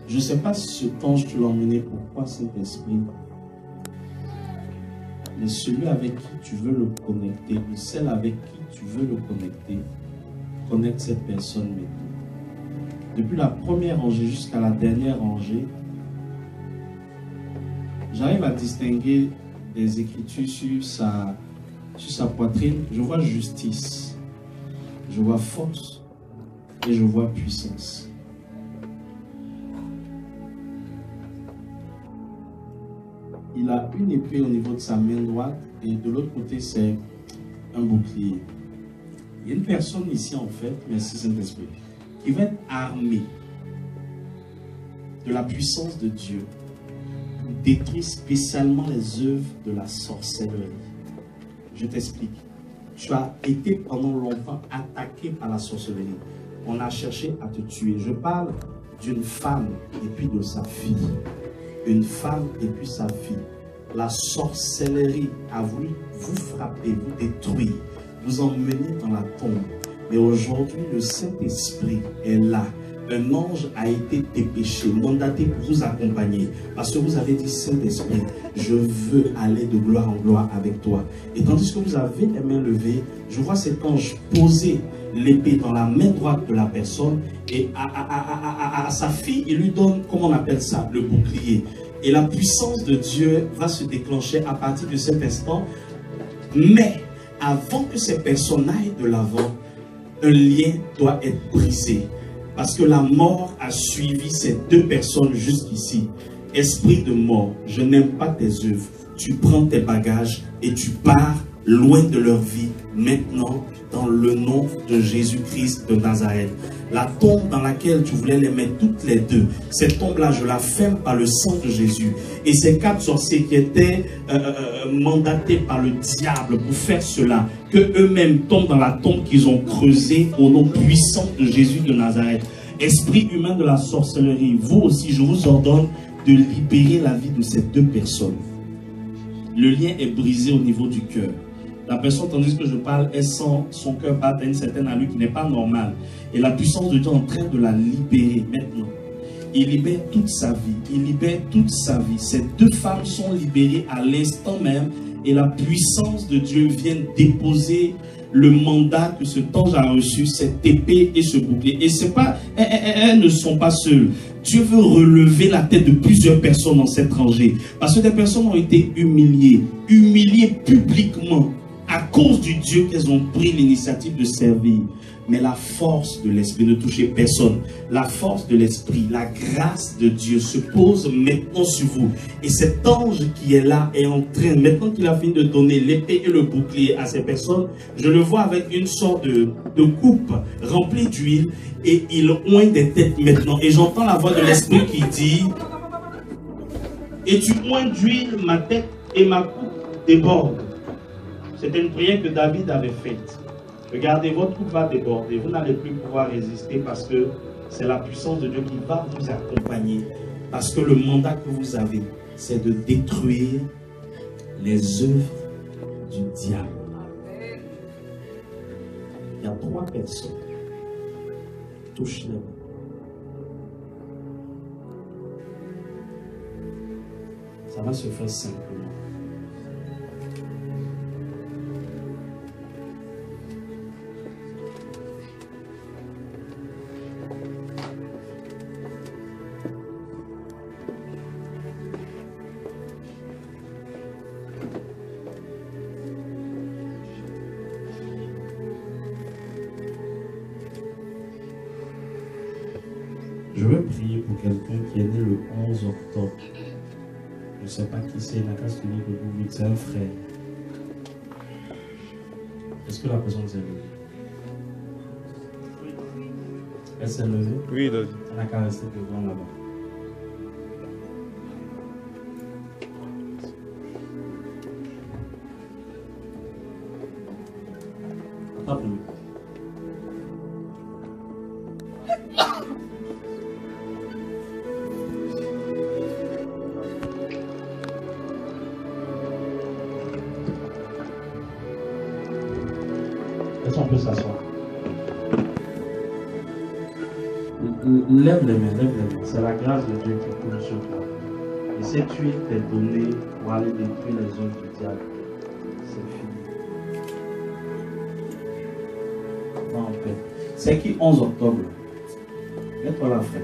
Je ne sais pas si cet ange tu l'as emmené, pourquoi Saint-Esprit. Mais celui avec qui tu veux le connecter, ou celle avec qui tu veux le connecter, connecte cette personne maintenant. Depuis la première rangée jusqu'à la dernière rangée, j'arrive à distinguer des écritures sur sa poitrine. Je vois justice, je vois force et je vois puissance. Il a une épée au niveau de sa main droite et de l'autre côté c'est un bouclier. Il y a une personne ici en fait, merci Saint-Esprit, qui va être armée de la puissance de Dieu pour détruire spécialement les œuvres de la sorcellerie. Je t'explique. Tu as été pendant longtemps attaqué par la sorcellerie. On a cherché à te tuer. Je parle d'une femme et puis de sa fille. Une femme et puis sa fille. La sorcellerie a voulu vous frapper, vous détruire, vous emmener dans la tombe. Mais aujourd'hui, le Saint-Esprit est là. Un ange a été dépêché, mandaté pour vous accompagner. Parce que vous avez dit, Saint-Esprit, je veux aller de gloire en gloire avec toi. Et tandis que vous avez les mains levées, je vois cet ange poser l'épée dans la main droite de la personne. Et à sa fille, il lui donne, comment on appelle ça, le bouclier. Et la puissance de Dieu va se déclencher à partir de cet instant. Mais avant que ces personnes aillent de l'avant, un lien doit être brisé. Parce que la mort a suivi ces deux personnes jusqu'ici. Esprit de mort, je n'aime pas tes œuvres. Tu prends tes bagages et tu pars loin de leur vie maintenant dans le nom de Jésus-Christ de Nazareth. La tombe dans laquelle tu voulais les mettre toutes les deux, cette tombe-là, je la ferme par le sang de Jésus. Et ces 4 sorciers qui étaient mandatés par le diable pour faire cela, que eux-mêmes tombent dans la tombe qu'ils ont creusée au nom puissant de Jésus de Nazareth. Esprit humain de la sorcellerie, vous aussi, je vous ordonne de libérer la vie de ces 2 personnes. Le lien est brisé au niveau du cœur. La personne, tandis que je parle, elle sent son cœur battre à une certaine allure qui n'est pas normale. Et la puissance de Dieu est en train de la libérer maintenant. Il libère toute sa vie. Il libère toute sa vie. Ces 2 femmes sont libérées à l'instant même. Et la puissance de Dieu vient déposer le mandat que ce ange a reçu, cette épée et ce bouclier. Et c'est pas, elles ne sont pas seules. Dieu veut relever la tête de plusieurs personnes dans cette rangée. Parce que des personnes ont été humiliées publiquement, à cause du Dieu qu'elles ont pris l'initiative de servir. Mais la force de l'Esprit, ne touchez personne. La force de l'Esprit, la grâce de Dieu se pose maintenant sur vous. Et cet ange qui est là est en train, maintenant qu'il a fini de donner l'épée et le bouclier à ces personnes, je le vois avec une sorte de coupe remplie d'huile et il oint des têtes maintenant. Et j'entends la voix de l'Esprit qui dit: et tu oins d'huile ma tête et ma coupe déborde. C'était une prière que David avait faite. Regardez, votre coupe va déborder. Vous n'allez plus pouvoir résister parce que c'est la puissance de Dieu qui va vous accompagner. Parce que le mandat que vous avez, c'est de détruire les œuvres du diable. Il y a 3 personnes. Touche-les. Ça va se faire simplement. Je veux prier pour quelqu'un qui est né le 11 octobre. Je ne sais pas qui c'est, il n'a qu'à se tenir debout vite, c'est un frère. Est-ce que la personne s'est levée? Elle s'est levée? Oui, David. Elle n'a qu'à rester devant là-bas. Attrape-le. Est-ce qu'on peut s'asseoir? Lève les mains, lève les mains. C'est la grâce de Dieu qui coule sur toi. Et cette huile t'est donnée pour aller détruire les œuvres du diable. C'est fini. Va en paix. C'est qui 11 octobre? Mets-toi là, frère.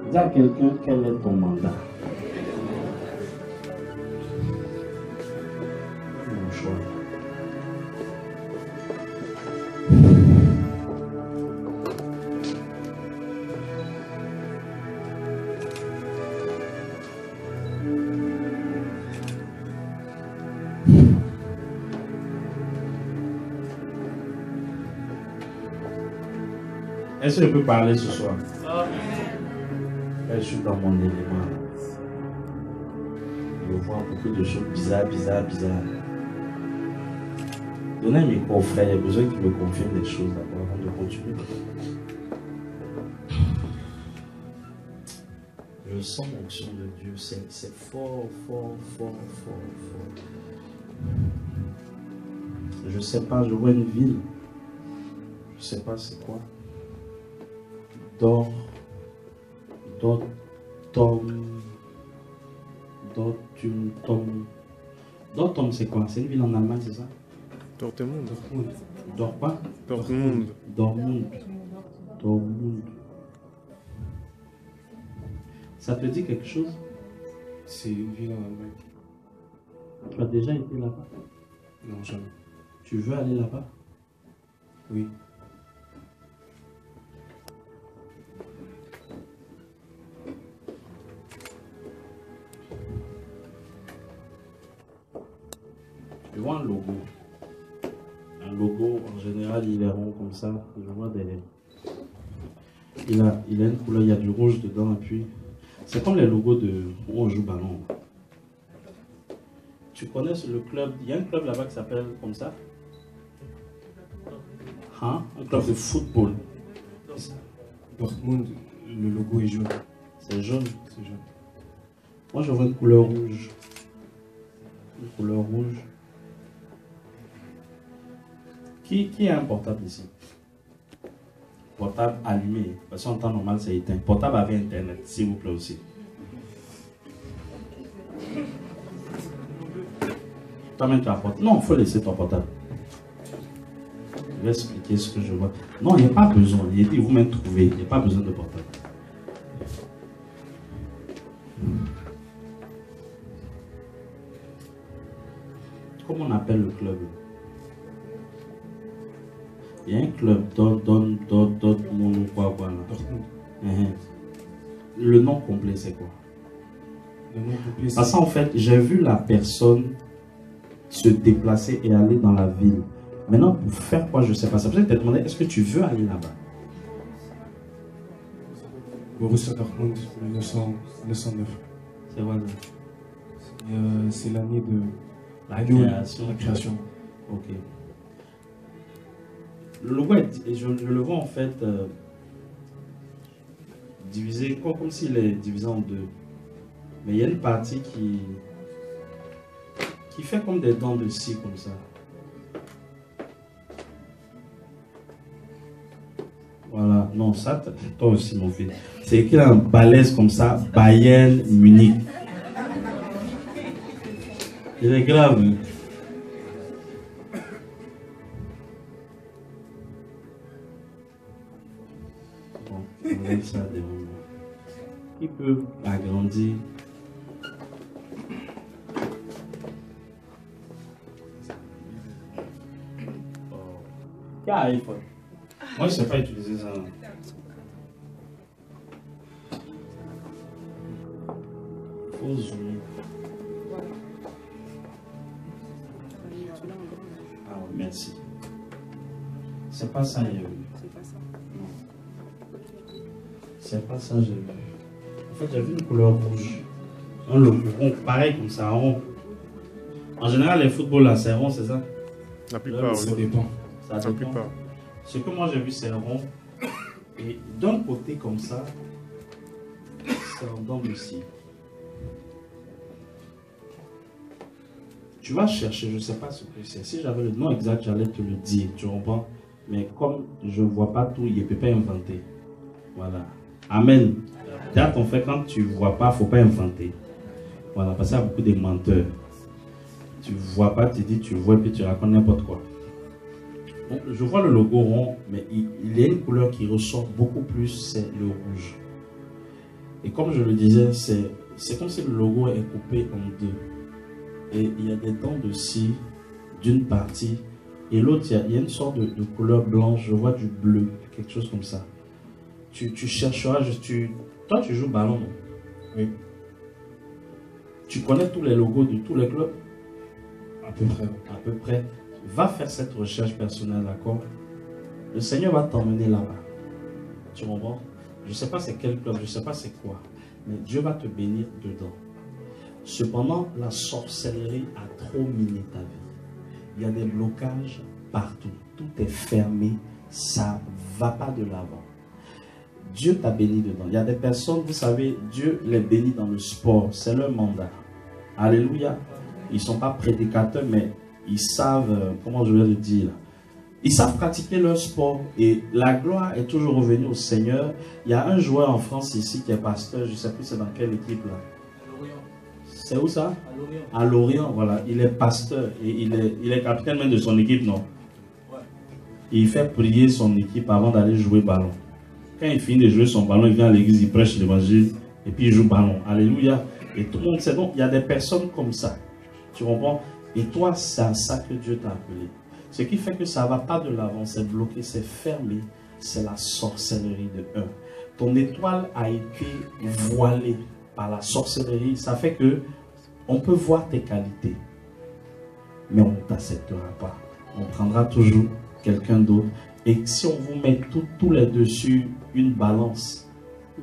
Dis à quelqu'un quel est ton mandat. Mon choix. Est-ce que je peux parler ce soir? Je suis dans mon élément. Je vois beaucoup de choses bizarres. Donnez un micro au frère, il y a besoin qu'il me confirme des choses d'abord avant de continuer. Je sens l'onction de Dieu, c'est fort. Je sais pas, je vois une ville. Je sais pas c'est quoi. Dortmund, c'est quoi? C'est une ville en Allemagne, c'est ça? Dortmund. Dort pas? Dortmund. Ça te dit quelque chose? C'est une ville en Allemagne. Tu as déjà été là-bas? Non, jamais. Tu veux aller là-bas? Oui. Je vois un logo. Un logo, en général, il est rond comme ça. Je vois des... Il a une couleur, il y a du rouge dedans. Et puis, c'est comme les logos de où on joue ballon. Tu connais le club? Il y a un club là-bas qui s'appelle comme ça. Hein? Un club de football. Dortmund, le logo est jaune. C'est jaune. C'est jaune. Moi, je vois une couleur rouge. Une couleur rouge. Qui a un portable ici? Portable allumé. Parce qu'en temps normal, c'est éteint. Portable avec Internet, s'il vous plaît aussi. Toi-même, tu as un portable. Non, il faut laisser ton portable. Je vais expliquer ce que je vois. Non, il n'y a pas besoin. Il dit, vous-même trouvez. Il n'y a pas besoin de portable. Comment on appelle le club? Il y a un club, Dortmund ou quoi là. Dortmund. Le nom complet, c'est quoi? Le nom complet, c'est... Parce qu'en fait, j'ai vu la personne se déplacer et aller dans la ville. Maintenant, pour faire quoi, je ne sais pas. C'est pour ça que je t'ai demandé, est-ce que tu veux aller là-bas? Borussia Dortmund, 1909. C'est vrai. C'est l'année de La création. La création. Ok. Le logo, je le vois en fait divisé, comme s'il est divisé en deux. Mais il y a une partie qui fait comme des dents de scie comme ça. Voilà, non, ça, toi aussi mon fils. C'est écrit en balèze comme ça, Bayern Munich. Il est grave. Hein? Bon, on enlève ça des moments. Qui peut agrandir? Qui a iPhone? Moi, je ne sais pas utiliser ça. Faut zoomer. Ah oui, merci. C'est pas ça, j'ai vu. C'est pas ça. Non. C'est pas ça, j'ai vu. En fait, j'ai vu une couleur rouge. Un logo rond, pareil comme ça, rond. En général, les footballs là, c'est rond, c'est ça? La plupart, Ça oui. dépend. Ça La dépend. plupart. Ce que moi j'ai vu, c'est rond. Et d'un côté comme ça, c'est en dents de scie. Tu vas chercher, je ne sais pas ce que c'est. Si j'avais le nom exact, j'allais te le dire. Tu comprends? Mais comme je ne vois pas tout, il ne peut pas inventer. Voilà. Amen. Dis à ton frère, quand tu ne vois pas, il ne faut pas inventer. Voilà, parce qu'il y a beaucoup de menteurs. Tu ne vois pas, tu dis, tu vois, et puis tu racontes n'importe quoi. Donc, je vois le logo rond, mais il y a une couleur qui ressort beaucoup plus, c'est le rouge. Et comme je le disais, c'est comme si le logo est coupé en deux. Et il y a des dents de scie d'une partie, et l'autre, il y a une sorte de couleur blanche, je vois du bleu, quelque chose comme ça. Tu chercheras, toi tu joues ballon, non? Oui. Tu connais tous les logos de tous les clubs? À peu près. À peu près. Va faire cette recherche personnelle, d'accord? Le Seigneur va t'emmener là-bas. Tu comprends? Je ne sais pas c'est quel club, je ne sais pas c'est quoi, mais Dieu va te bénir dedans. Cependant, la sorcellerie a trop miné ta vie. Il y a des blocages partout. Tout est fermé. Ça ne va pas de l'avant. Dieu t'a béni dedans. Il y a des personnes, vous savez, Dieu les bénit dans le sport. C'est leur mandat. Alléluia. Ils ne sont pas prédicateurs, mais ils savent, comment je vais le dire, ils savent pratiquer leur sport. Et la gloire est toujours revenue au Seigneur. Il y a un joueur en France ici qui est pasteur. Je ne sais plus c'est dans quelle équipe là. C'est où ça? À Lorient, voilà. Il est pasteur et il est capitaine même de son équipe, non? Ouais. Il fait prier son équipe avant d'aller jouer ballon. Quand il finit de jouer son ballon, il vient à l'église, il prêche l'évangile et puis il joue ballon. Alléluia. Et tout le monde sait. Donc, il y a des personnes comme ça. Tu comprends? Et toi, c'est à ça que Dieu t'a appelé. Ce qui fait que ça ne va pas de l'avant, c'est bloqué, c'est fermé. C'est la sorcellerie de 1. Ton étoile a été voilée par la sorcellerie. Ça fait que on peut voir tes qualités, mais on ne t'acceptera pas. On prendra toujours quelqu'un d'autre. Et si on vous met tous les deux sur une balance,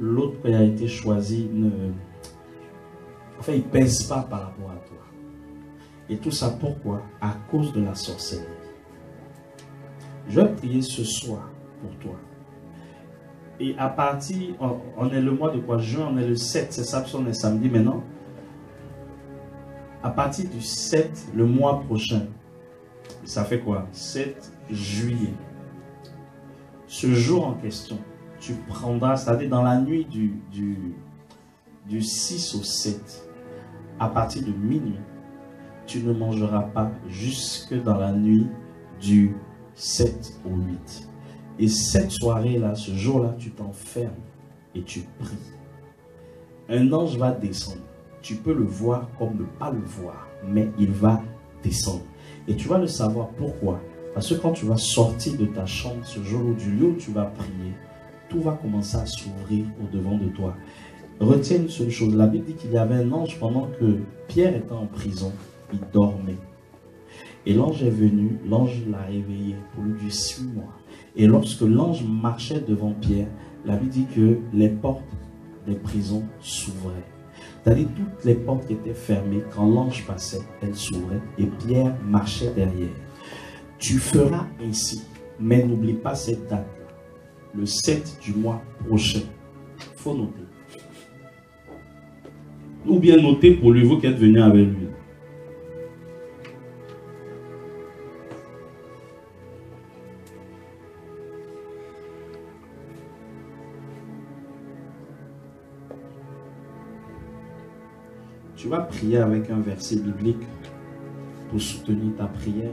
l'autre qui a été choisi, il ne pèse pas par rapport à toi. Et tout ça pourquoi? À cause de la sorcellerie. Je vais prier ce soir pour toi. Et à partir, on est le mois de quoi? Juin, on est le 7, c'est ça, on est samedi maintenant. À partir du 7, le mois prochain, ça fait quoi? 7 juillet. Ce jour en question, tu prendras, c'est-à-dire dans la nuit du 6 au 7, à partir de minuit, tu ne mangeras pas jusque dans la nuit du 7 au 8. Et cette soirée-là, ce jour-là, tu t'enfermes et tu pries. Un ange va descendre. Tu peux le voir comme ne pas le voir, mais il va descendre. Et tu vas le savoir pourquoi. Parce que quand tu vas sortir de ta chambre ce jour ou du lieu où tu vas prier, tout va commencer à s'ouvrir au-devant de toi. Retiens une seule chose. La Bible dit qu'il y avait un ange pendant que Pierre était en prison. Il dormait. Et l'ange est venu, l'ange l'a réveillé pour lui dire suis-moi. Et lorsque l'ange marchait devant Pierre, la Bible dit que les portes des prisons s'ouvraient. C'est-à-dire toutes les portes qui étaient fermées, quand l'ange passait, elles s'ouvraient et Pierre marchait derrière. Tu feras ainsi, mais n'oublie pas cette date, le 7 du mois prochain. Il faut noter. Ou bien noter pour lui, vous qui êtes venus avec lui. Tu vas prier avec un verset biblique pour soutenir ta prière.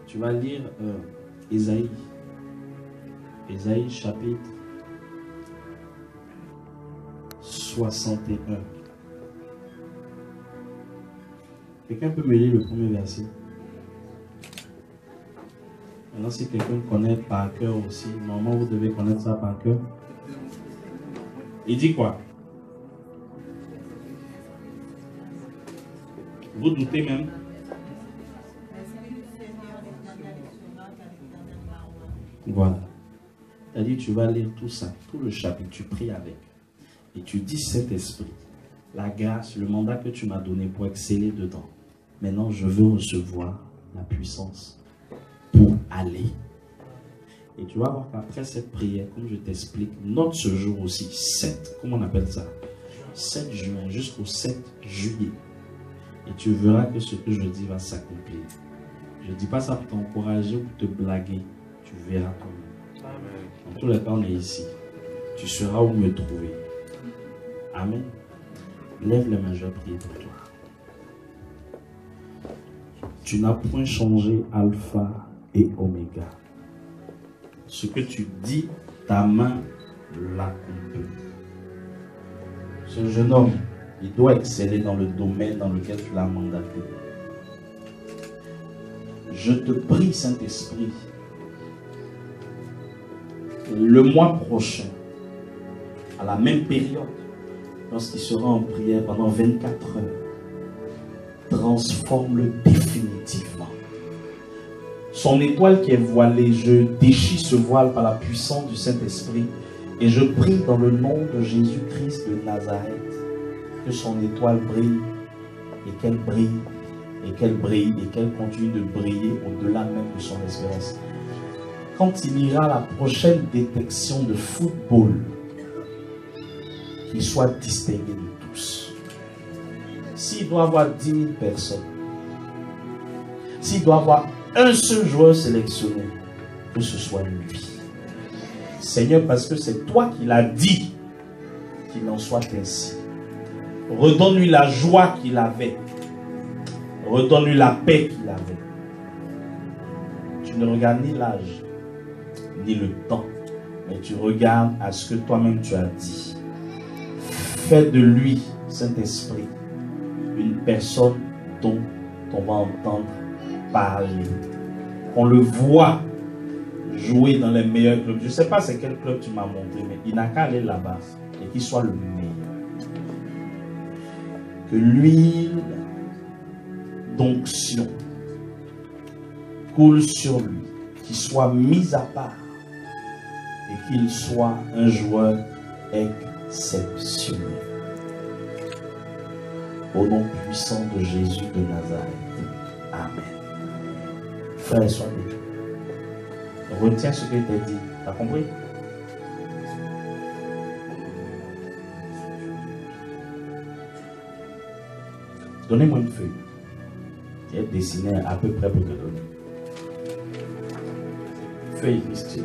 Tu vas lire Ésaïe chapitre 61. Quelqu'un peut me lire le premier verset? Maintenant, si quelqu'un connaît par cœur aussi, normalement vous devez connaître ça par cœur. Il dit quoi? Vous doutez même? Voilà. C'est-à-dire tu vas lire tout ça, tout le chapitre, tu pries avec. Et tu dis Saint-Esprit, la grâce, le mandat que tu m'as donné pour exceller dedans. Maintenant, je veux recevoir la puissance pour aller. Et tu vas voir qu'après cette prière, comme je t'explique, note ce jour aussi, 7, comment on appelle ça? 7 juin jusqu'au 7 juillet. Et tu verras que ce que je dis va s'accomplir. Je ne dis pas ça pour t'encourager ou pour te blaguer. Tu verras toi-même. Dans tous les cas, on est ici. Tu sauras où me trouver. Amen. Lève les mains, je vais prier pour toi. Tu n'as point changé Alpha et Oméga. Ce que tu dis, ta main l'accomplit. Ce jeune homme, il doit exceller dans le domaine dans lequel tu l'as mandaté. Je te prie, Saint-Esprit, le mois prochain, à la même période, lorsqu'il sera en prière pendant 24 heures, transforme-le définitivement. Son étoile qui est voilée, je déchire ce voile par la puissance du Saint-Esprit et je prie dans le nom de Jésus-Christ de Nazareth que son étoile brille et qu'elle brille et qu'elle brille et qu'elle continue de briller au-delà même de son espérance. Quand il ira à la prochaine détection de football, qu'il soit distingué de tous. S'il doit avoir 10 000 personnes, s'il doit avoir un seul joueur sélectionné, que ce soit lui. Seigneur, parce que c'est toi qui l'as dit, qu'il en soit ainsi. Redonne-lui la joie qu'il avait. Redonne-lui la paix qu'il avait. Tu ne regardes ni l'âge, ni le temps, mais tu regardes à ce que toi-même tu as dit. Fais de lui, Saint-Esprit, une personne dont on va entendre parler. On le voit jouer dans les meilleurs clubs. Je ne sais pas c'est quel club tu m'as montré, mais il n'a qu'à aller là-bas et qu'il soit le meilleur. Que l'huile d'onction coule sur lui, qu'il soit mis à part et qu'il soit un joueur exceptionnel. Au nom puissant de Jésus de Nazareth. Amen. Frère, sois béni. Retiens ce que je t'ai dit. T'as compris? Donnez-moi une feuille. J'ai dessiné à peu près pour te donner. Feuille, Christine.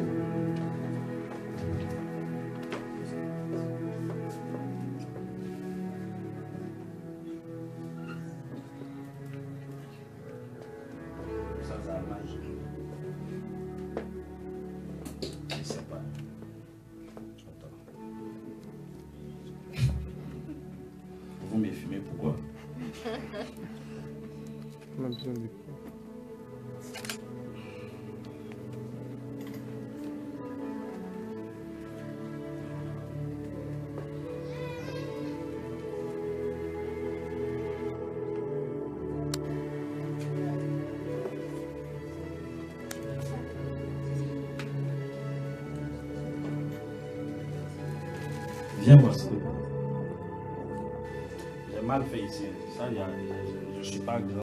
Vous me fumez, pourquoi? On a besoin de... Viens voir ce que j'ai mal fait ici. Ça, je ne suis pas grand.